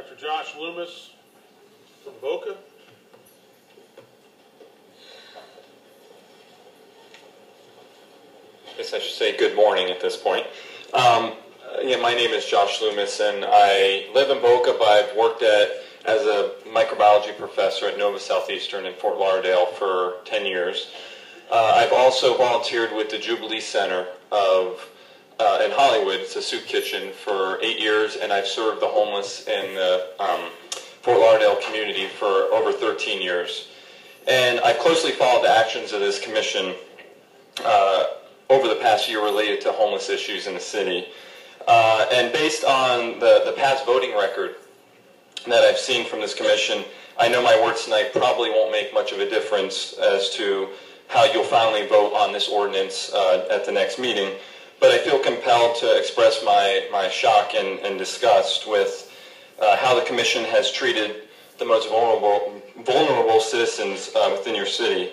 Dr. Josh Loomis from Boca. I guess I should say good morning at this point. Yeah, my name is Josh Loomis, and I live in Boca, but I've worked as a microbiology professor at Nova Southeastern in Fort Lauderdale for 10 years. I've also volunteered with the Jubilee Center in Hollywood. It's a soup kitchen for 8 years, and I've served the homeless in the Fort Lauderdale community for over 13 years. And I've closely followed the actions of this commission over the past year related to homeless issues in the city. And based on the past voting record that I've seen from this commission, I know my words tonight probably won't make much of a difference as to how you'll finally vote on this ordinance at the next meeting. But I feel compelled to express my shock and disgust with how the commission has treated the most vulnerable citizens within your city.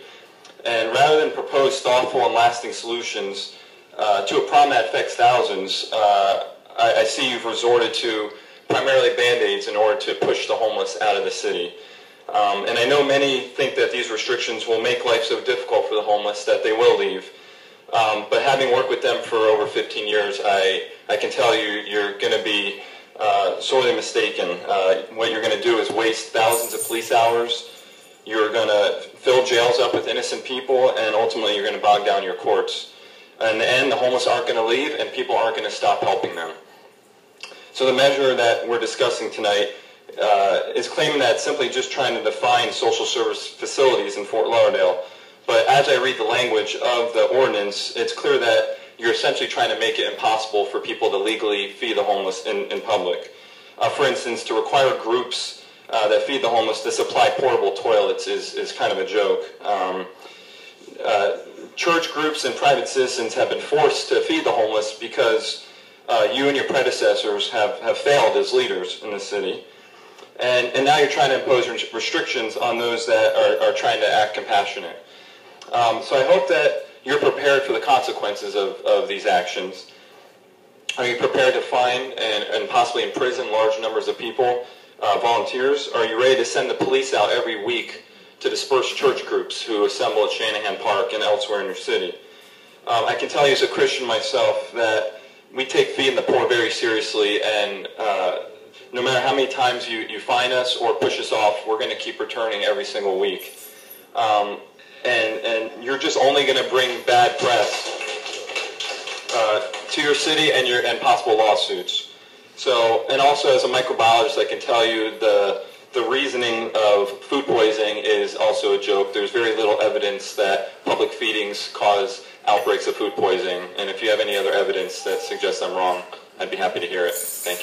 And rather than propose thoughtful and lasting solutions to a problem that affects thousands, I see you've resorted to primarily Band-Aids in order to push the homeless out of the city. And I know many think that these restrictions will make life so difficult for the homeless that they will leave. But having worked with them for over 15 years, I can tell you you're going to be sorely mistaken. What you're going to do is waste thousands of police hours. You're going to fill jails up with innocent people, and ultimately you're going to bog down your courts. In the end, the homeless aren't going to leave, and people aren't going to stop helping them. So the measure that we're discussing tonight is claiming that it's simply just trying to define social service facilities in Fort Lauderdale. But as I read the language of the ordinance, it's clear that you're essentially trying to make it impossible for people to legally feed the homeless in public. For instance, to require groups that feed the homeless to supply portable toilets is kind of a joke. Church groups and private citizens have been forced to feed the homeless because you and your predecessors have failed as leaders in the city. And now you're trying to impose restrictions on those that are trying to act compassionate. So I hope that you're prepared for the consequences of these actions. Are you prepared to fine and possibly imprison large numbers of people, volunteers? Are you ready to send the police out every week to disperse church groups who assemble at Shanahan Park and elsewhere in your city? I can tell you as a Christian myself that we take feeding the poor very seriously, and no matter how many times you fine us or push us off, we're going to keep returning every single week. And you're just only going to bring bad press to your city and possible lawsuits. So, and also as a microbiologist, I can tell you the reasoning of food poisoning is also a joke. There's very little evidence that public feedings cause outbreaks of food poisoning. And if you have any other evidence that suggests I'm wrong, I'd be happy to hear it. Thank you.